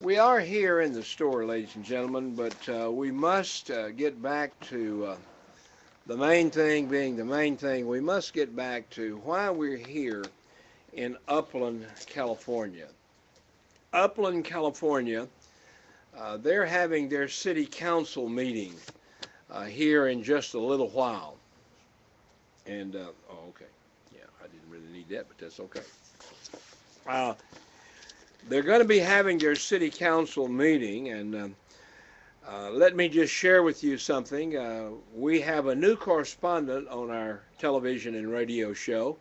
We are here in the store, ladies and gentlemen, but we must get back to the main thing being the main thing. We must get back to why we're here in Upland, California. Upland, California, they're having their city council meeting here in just a little while. And, oh, okay. Yeah, I didn't really need that, but that's okay. They're going to be having their city council meeting, and let me just share with you something. We have a new correspondent on our television and radio show,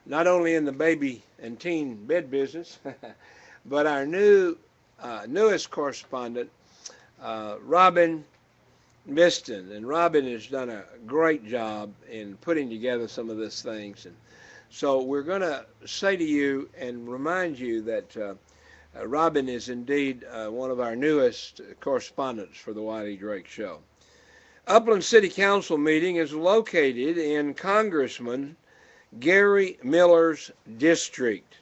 not only in the baby and teen bed business, but our newest correspondent, Robin Miston. And Robin has done a great job in putting together some of these things. And so we're going to say to you and remind you that Robin is indeed one of our newest correspondents for the Wiley Drake Show. Upland City Council meeting is located in Congressman Gary Miller's district.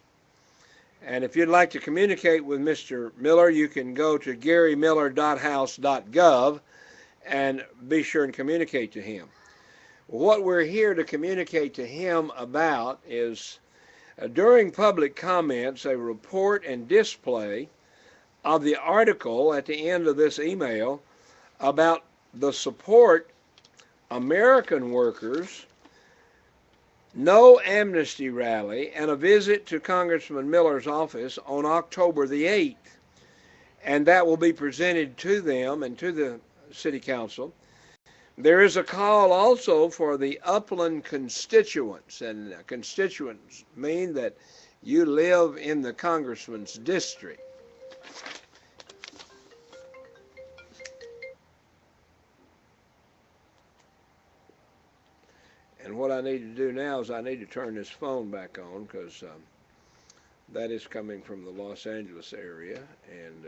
And if you'd like to communicate with Mr. Miller, you can go to garymiller.house.gov and be sure and communicate to him. What we're here to communicate to him about is during public comments, a report and display of the article at the end of this email about the support American workers, no amnesty rally, and a visit to Congressman Miller's office on October the 8th. And that will be presented to them and to the City Council. There is a call also for the Upland constituents, and constituents mean that you live in the congressman's district. And what I need to do now is I need to turn this phone back on, because that is coming from the Los Angeles area, and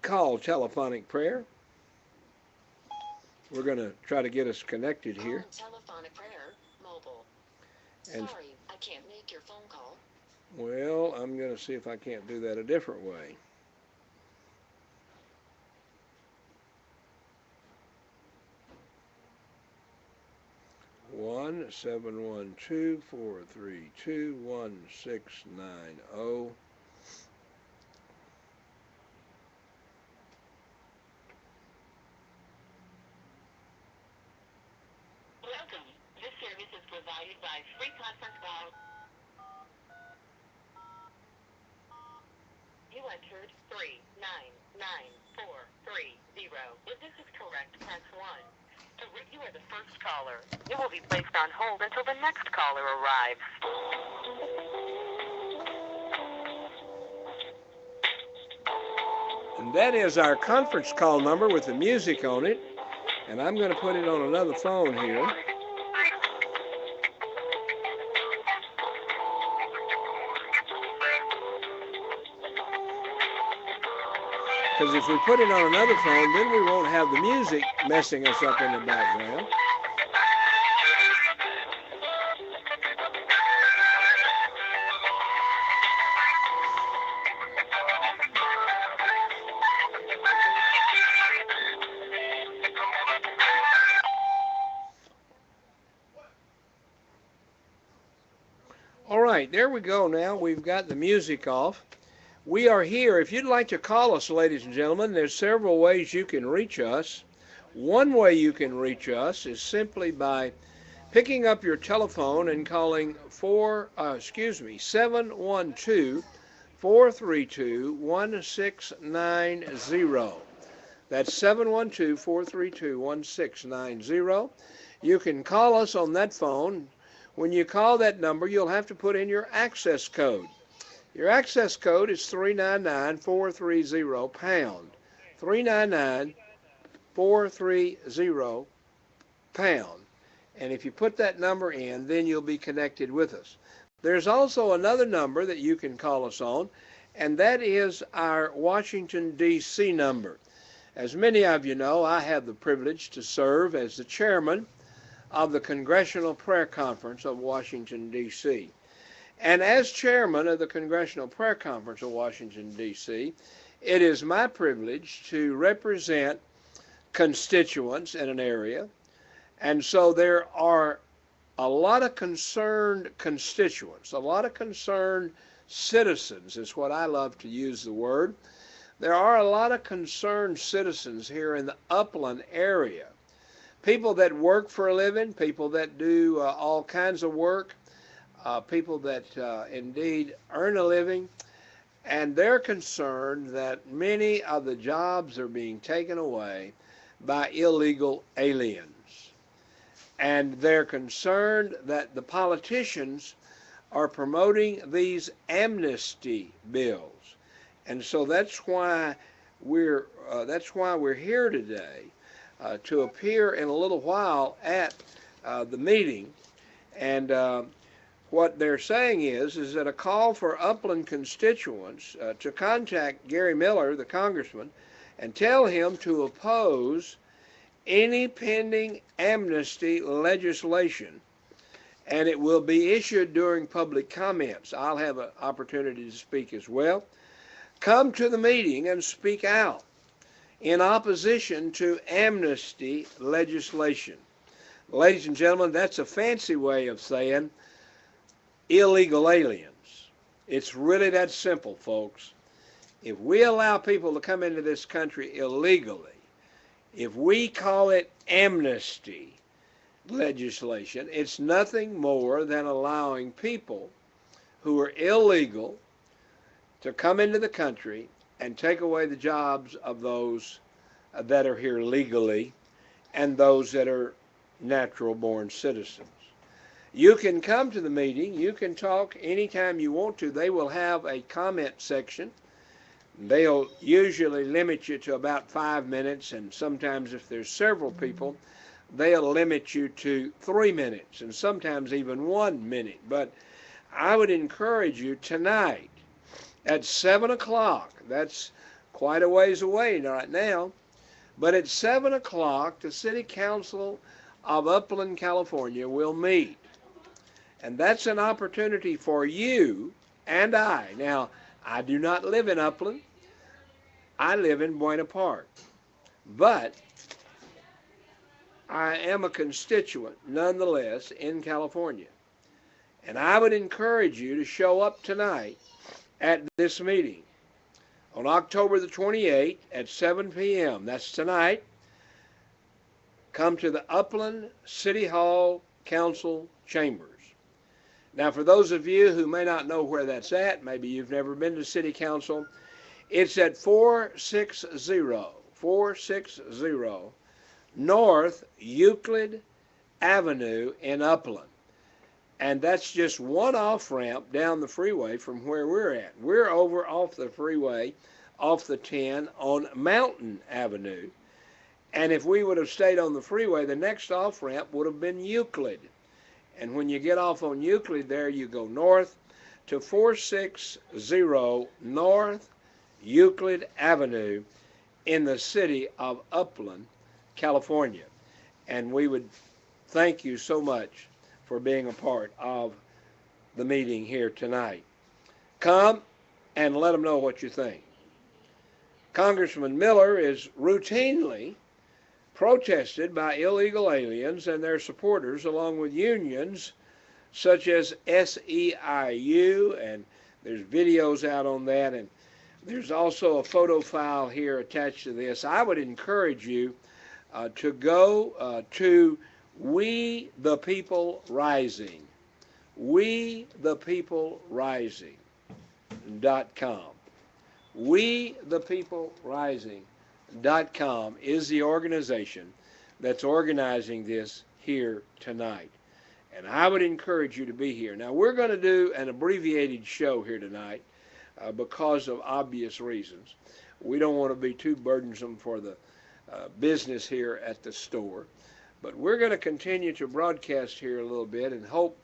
call telephonic prayer. We're going to try to get us connected here. Telephonic prayer, mobile. And sorry, I can't make your phone call. Well, I'm going to see if I can't do that a different way. One 712-432-1690. Provided by free conference call. You entered 399430. If this is correct, press 1. You are the first caller. You will be placed on hold until the next caller arrives. And that is our conference call number with the music on it. And I'm going to put it on another phone here. Because if we put it on another phone, then we won't have the music messing us up in the background. All right, there we go now. We've got the music off. We are here. If you'd like to call us, ladies and gentlemen, there's several ways you can reach us. One way you can reach us is simply by picking up your telephone and calling 712-432-1690. That's 712-432-1690. You can call us on that phone. When you call that number, you'll have to put in your access code. Your access code is 399-430-pound. 399-430-pound. And if you put that number in, then you'll be connected with us. There's also another number that you can call us on, and that is our Washington, D.C. number. As many of you know, I have the privilege to serve as the chairman of the Congressional Prayer Conference of Washington, D.C. And as chairman of the Congressional Prayer Conference of Washington, D.C., it is my privilege to represent constituents in an area. And so there are a lot of concerned constituents, a lot of concerned citizens is what I love to use the word. There are a lot of concerned citizens here in the Upland area. People that work for a living, people that do all kinds of work, people that indeed earn a living, and they're concerned that many of the jobs are being taken away by illegal aliens. And they're concerned that the politicians are promoting these amnesty bills. And so that's why we're here today to appear in a little while at the meeting. And what they're saying is that a call for Upland constituents to contact Gary Miller, the congressman, and tell him to oppose any pending amnesty legislation, and it will be issued during public comments. I'll have an opportunity to speak as well. Come to the meeting and speak out in opposition to amnesty legislation. Ladies and gentlemen, that's a fancy way of saying illegal aliens. It's really that simple, folks. If we allow people to come into this country illegally, if we call it amnesty legislation, it's nothing more than allowing people who are illegal to come into the country and take away the jobs of those that are here legally and those that are natural-born citizens. You can come to the meeting. You can talk anytime you want to. They will have a comment section. They'll usually limit you to about 5 minutes, and sometimes if there's several people, they'll limit you to 3 minutes, and sometimes even 1 minute. But I would encourage you tonight at 7 o'clock, that's quite a ways away right now, but at 7 o'clock, the City Council of Upland, California will meet. And that's an opportunity for you and I. Now, I do not live in Upland. I live in Buena Park. But I am a constituent, nonetheless, in California. And I would encourage you to show up tonight at this meeting on October the 28th at 7 p.m. That's tonight. Come to the Upland City Hall Council Chambers. Now, for those of you who may not know where that's at, maybe you've never been to City Council, it's at 460 North Euclid Avenue in Upland. And that's just one off-ramp down the freeway from where we're at. We're over off the freeway, off the 10 on Mountain Avenue. And if we would have stayed on the freeway, the next off-ramp would have been Euclid. And when you get off on Euclid there, you go north to 460 North Euclid Avenue in the city of Upland, California. And we would thank you so much for being a part of the meeting here tonight. Come and let them know what you think. Congressman Miller is routinely protested by illegal aliens and their supporters, along with unions such as SEIU, and there's videos out on that, and there's also a photo file here attached to this. I would encourage you to go to We the People Rising, WeThePeopleRising.com. WeThePeopleRising.com is the organization that's organizing this here tonight. And I would encourage you to be here. Now, we're going to do an abbreviated show here tonight because of obvious reasons. We don't want to be too burdensome for the business here at the store. But we're going to continue to broadcast here a little bit and hope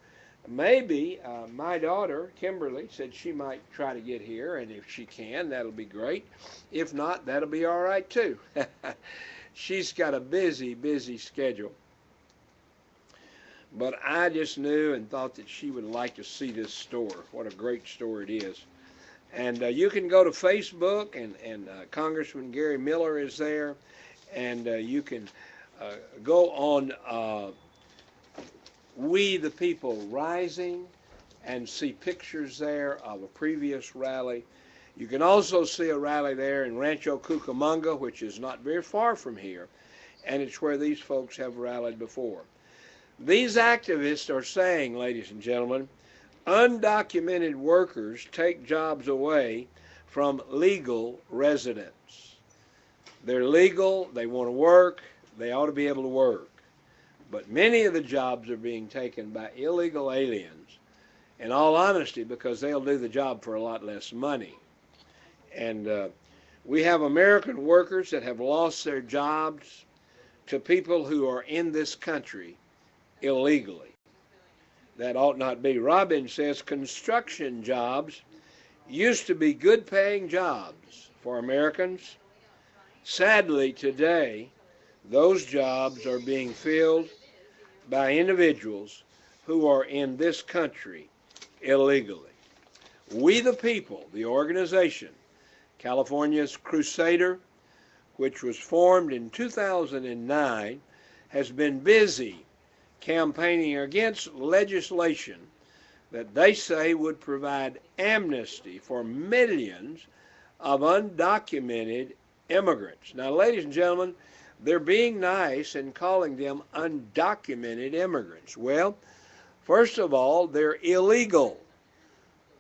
maybe my daughter, Kimberly, said she might try to get here, and if she can, that'll be great. If not, that'll be all right too. She's got a busy, busy schedule. but I just knew and thought that she would like to see this store. What a great store it is. And you can go to Facebook, and Congressman Gary Miller is there, and you can go on We the People Rising and see pictures there of a previous rally. You can also see a rally there in Rancho Cucamonga, which is not very far from here, and it's where these folks have rallied before. These activists are saying, ladies and gentlemen, undocumented workers take jobs away from legal residents. They're legal, they want to work, they ought to be able to work. But many of the jobs are being taken by illegal aliens, in all honesty, because they'll do the job for a lot less money. And we have American workers that have lost their jobs to people who are in this country illegally. That ought not be. Robin says construction jobs used to be good paying jobs for Americans. Sadly, today, those jobs are being filled by individuals who are in this country illegally. We the People, the organization, California's Crusader, which was formed in 2009, has been busy campaigning against legislation that they say would provide amnesty for millions of undocumented immigrants. Now, ladies and gentlemen, they're being nice and calling them undocumented immigrants. Well, first of all, they're illegal.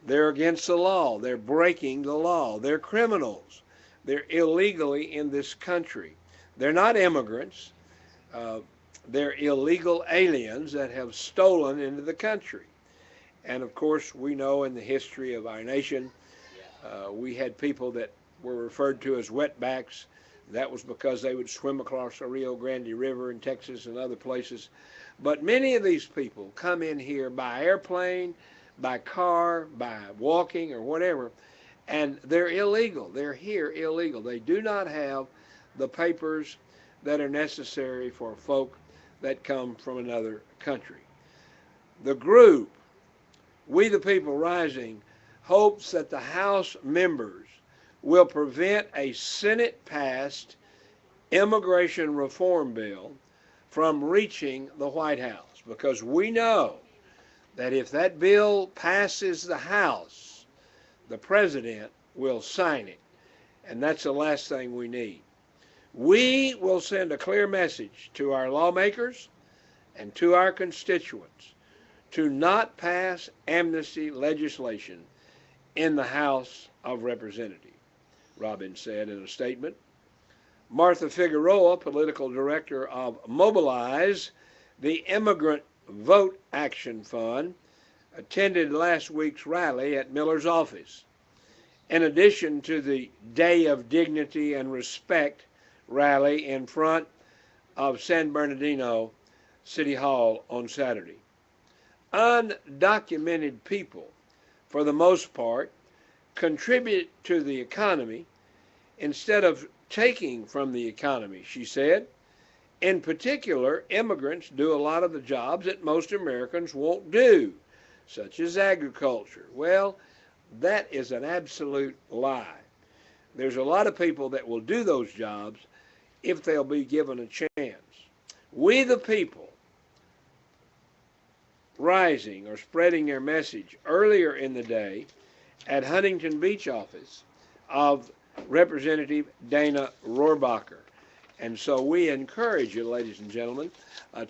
They're against the law. They're breaking the law. They're criminals. They're illegally in this country. They're not immigrants. They're illegal aliens that have stolen into the country. And of course, we know in the history of our nation, we had people that were referred to as wetbacks. That was because they would swim across the Rio Grande River in Texas and other places. But many of these people come in here by airplane, by car, by walking or whatever, and they're illegal. They're here illegal. They do not have the papers that are necessary for folk that come from another country. The group, We the People Rising, hopes that the House members will prevent a Senate-passed immigration reform bill from reaching the White House, because we know that if that bill passes the House, the president will sign it, and that's the last thing we need. We will send a clear message to our lawmakers and to our constituents to not pass amnesty legislation in the House of Representatives, Robin said in a statement. Martha Figueroa, political director of Mobilize, the Immigrant Vote Action Fund, attended last week's rally at Miller's office. In addition to the Day of Dignity and Respect rally in front of San Bernardino City Hall on Saturday. Undocumented people, for the most part, contribute to the economy instead of taking from the economy, she said. In particular, immigrants do a lot of the jobs that most Americans won't do, such as agriculture. Well, that is an absolute lie. There's a lot of people that will do those jobs if they'll be given a chance. We the People Rising are spreading their message earlier in the day at Huntington Beach office of Representative Dana Rohrabacher. And so we encourage you, ladies and gentlemen,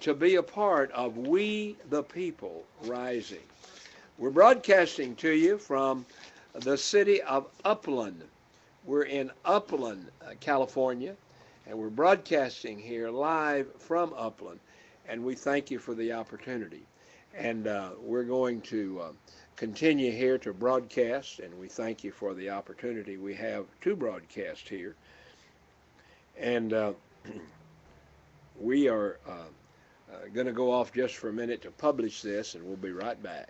to be a part of We the People Rising. We're broadcasting to you from the city of Upland. We're in Upland, California, and we're broadcasting here live from Upland, and we thank you for the opportunity. And we're going to continue here to broadcast, and we thank you for the opportunity we have to broadcast here. And we are going to go off just for a minute to publish this, and we'll be right back.